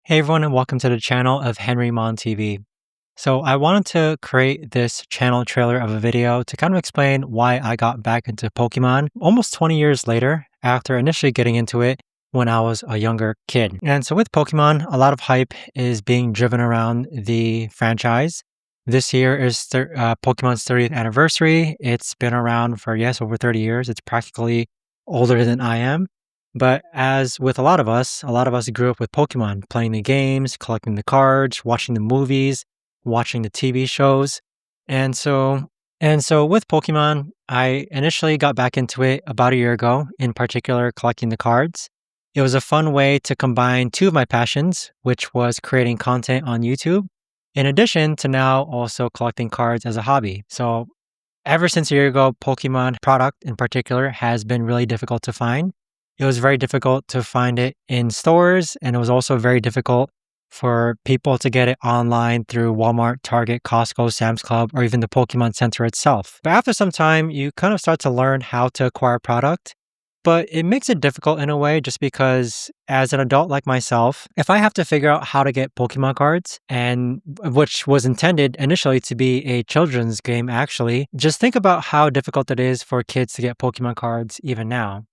Hey everyone, and welcome to the channel of Henry Mon TV. So I wanted to create this channel trailer of a video to kind of explain why I got back into Pokemon almost 20 years later after initially getting into it when I was a younger kid. And so with Pokemon, a lot of hype is being driven around the franchise. This year is Pokemon's 30th anniversary. It's been around for, yes, over 30 years. It's practically older than I am. But as with a lot of us grew up with Pokemon, playing the games, collecting the cards, watching the movies, watching the TV shows. And so with Pokemon, I initially got back into it about a year ago, in particular collecting the cards. It was a fun way to combine two of my passions, which was creating content on YouTube, in addition to now also collecting cards as a hobby. So ever since a year ago, Pokemon product in particular has been really difficult to find. It was very difficult to find it in stores, and it was also very difficult for people to get it online through Walmart, Target, Costco, Sam's Club, or even the Pokemon Center itself. But after some time, you kind of start to learn how to acquire product, but it makes it difficult in a way just because as an adult like myself, if I have to figure out how to get Pokemon cards, and which was intended initially to be a children's game actually, just think about how difficult it is for kids to get Pokemon cards even now.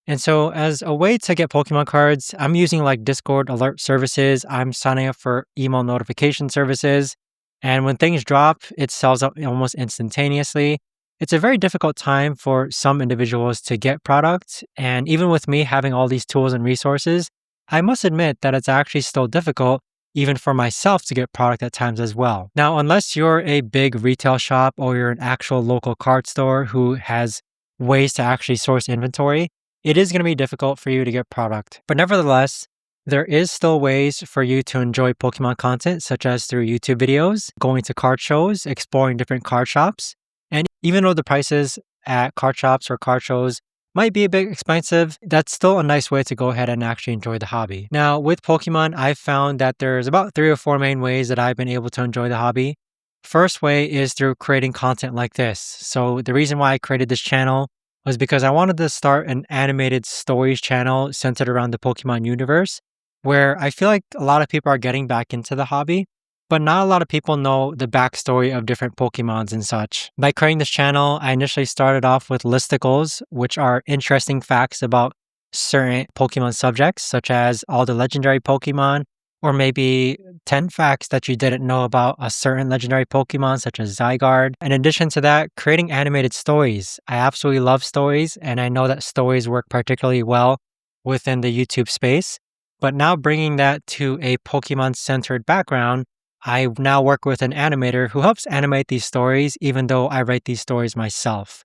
And so, as a way to get Pokemon cards, I'm using like Discord alert services. I'm signing up for email notification services. And when things drop, it sells out almost instantaneously. It's a very difficult time for some individuals to get products. And even with me having all these tools and resources, I must admit that it's actually still difficult, even for myself, to get product at times as well. Now, unless you're a big retail shop or you're an actual local card store who has ways to actually source inventory, it is going to be difficult for you to get product. But nevertheless, there is still ways for you to enjoy Pokemon content, such as through YouTube videos, going to card shows, exploring different card shops. And even though the prices at card shops or card shows might be a bit expensive, that's still a nice way to go ahead and actually enjoy the hobby. Now, with Pokemon, I've found that there's about 3 or 4 main ways that I've been able to enjoy the hobby. First way is through creating content like this. So the reason why I created this channel was because I wanted to start an animated stories channel centered around the Pokemon universe, where I feel like a lot of people are getting back into the hobby, but not a lot of people know the backstory of different Pokemons and such. By creating this channel, I initially started off with listicles, which are interesting facts about certain Pokemon subjects, such as all the legendary Pokemon, or maybe 10 facts that you didn't know about a certain legendary Pokemon, such as Zygarde. In addition to that, creating animated stories. I absolutely love stories, and I know that stories work particularly well within the YouTube space. But now bringing that to a Pokemon-centered background, I now work with an animator who helps animate these stories, even though I write these stories myself.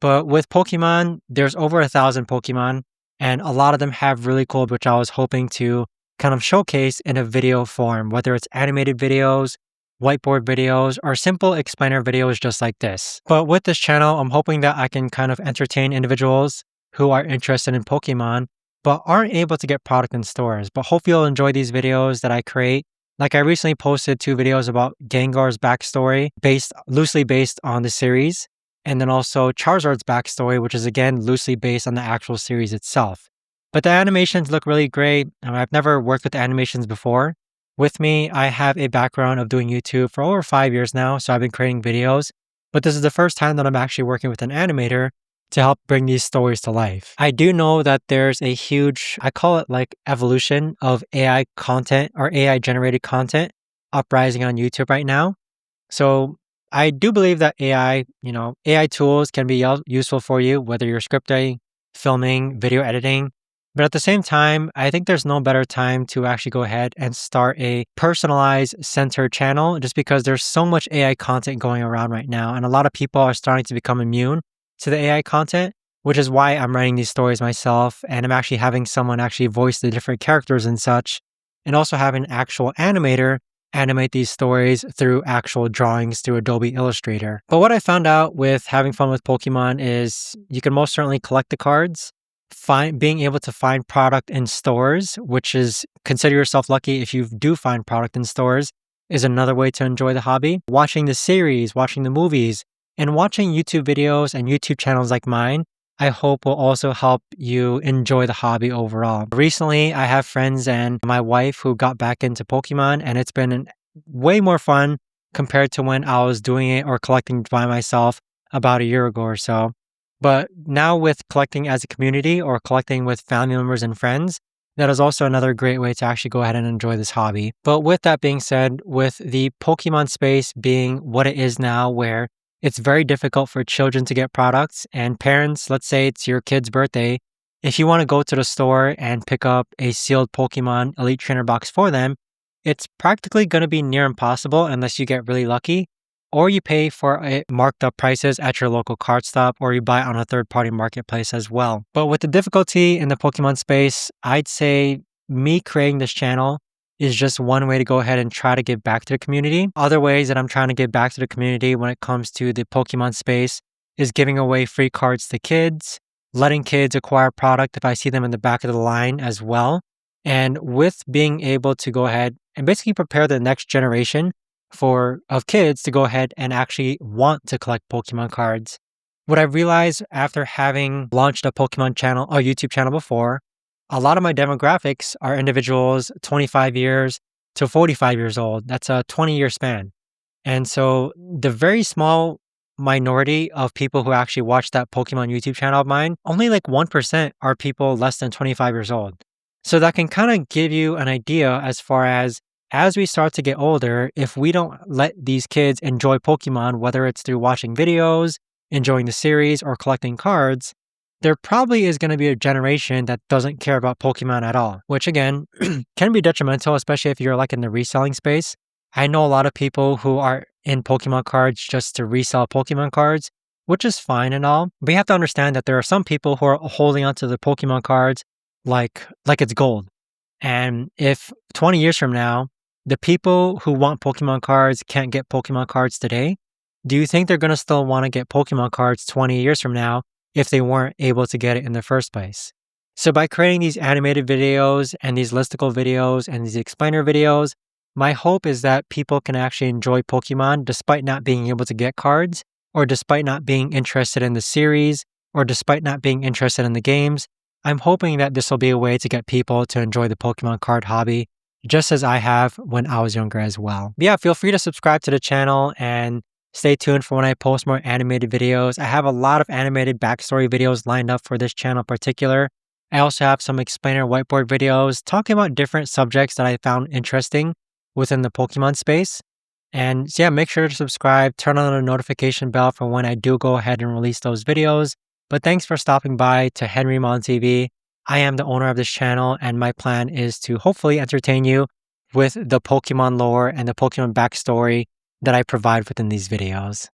But with Pokemon, there's over 1,000 Pokemon, and a lot of them have really cool, which I was hoping to kind of showcase in a video form, whether it's animated videos, whiteboard videos, or simple explainer videos just like this. But with this channel, I'm hoping that I can kind of entertain individuals who are interested in Pokemon, but aren't able to get product in stores. But hope you'll enjoy these videos that I create. Like I recently posted 2 videos about Gengar's backstory, loosely based on the series, and then also Charizard's backstory, which is again loosely based on the actual series itself. But the animations look really great. I've never worked with animations before. With me, I have a background of doing YouTube for over 5 years now, so I've been creating videos. But this is the first time that I'm actually working with an animator to help bring these stories to life. I do know that there's a huge, I call it like evolution of AI content or AI generated content uprising on YouTube right now. So I do believe that AI tools can be useful for you, whether you're scripting, filming, video editing. But at the same time, I think there's no better time to actually go ahead and start a personalized centered channel just because there's so much AI content going around right now. And a lot of people are starting to become immune to the AI content, which is why I'm writing these stories myself. And I'm actually having someone actually voice the different characters and such, and also having an actual animator animate these stories through actual drawings through Adobe Illustrator. But what I found out with having fun with Pokemon is you can most certainly collect the cards. Being able to find product in stores, which is consider yourself lucky if you do find product in stores, is another way to enjoy the hobby. Watching the series, watching the movies, and watching YouTube videos and YouTube channels like mine I hope will also help you enjoy the hobby overall. Recently, I have friends and my wife who got back into Pokemon, and it's been way more fun compared to when I was doing it or collecting by myself about a year ago or so. But now, with collecting as a community or collecting with family members and friends, that is also another great way to actually go ahead and enjoy this hobby. But with that being said, with the Pokemon space being what it is now, where it's very difficult for children to get products, and parents, let's say it's your kid's birthday, if you want to go to the store and pick up a sealed Pokemon Elite Trainer box for them, it's practically going to be near impossible unless you get really lucky, or you pay for marked up prices at your local card stop, or you buy it on a third party marketplace as well. But with the difficulty in the Pokemon space, I'd say me creating this channel is just one way to go ahead and try to give back to the community. Other ways that I'm trying to give back to the community when it comes to the Pokemon space is giving away free cards to kids, letting kids acquire product if I see them in the back of the line as well. And with being able to go ahead and basically prepare the next generation of kids to go ahead and actually want to collect Pokemon cards. What I've realized after having launched a Pokemon channel or YouTube channel before, a lot of my demographics are individuals 25 years to 45 years old. That's a 20-year span. And so the very small minority of people who actually watch that Pokemon YouTube channel of mine, only like 1% are people less than 25 years old. So that can kind of give you an idea as far as we start to get older, if we don't let these kids enjoy Pokemon, whether it's through watching videos, enjoying the series, or collecting cards, there probably is going to be a generation that doesn't care about Pokemon at all, which again can be detrimental, especially if you're like in the reselling space. I know a lot of people who are in Pokemon cards just to resell Pokemon cards, which is fine and all. But you have to understand that there are some people who are holding onto the Pokemon cards like it's gold. And if 20 years from now, the people who want Pokemon cards can't get Pokemon cards today, do you think they're going to still want to get Pokemon cards 20 years from now if they weren't able to get it in the first place? So by creating these animated videos and these listicle videos and these explainer videos, my hope is that people can actually enjoy Pokemon despite not being able to get cards, or despite not being interested in the series, or despite not being interested in the games. I'm hoping that this will be a way to get people to enjoy the Pokemon card hobby, just as I have when I was younger as well. But yeah, feel free to subscribe to the channel and stay tuned for when I post more animated videos. I have a lot of animated backstory videos lined up for this channel in particular. I also have some explainer whiteboard videos talking about different subjects that I found interesting within the Pokemon space. And yeah, make sure to subscribe, turn on the notification bell for when I do go ahead and release those videos. But thanks for stopping by to Henry Mon TV. I am the owner of this channel, and my plan is to hopefully entertain you with the Pokemon lore and the Pokemon backstory that I provide within these videos.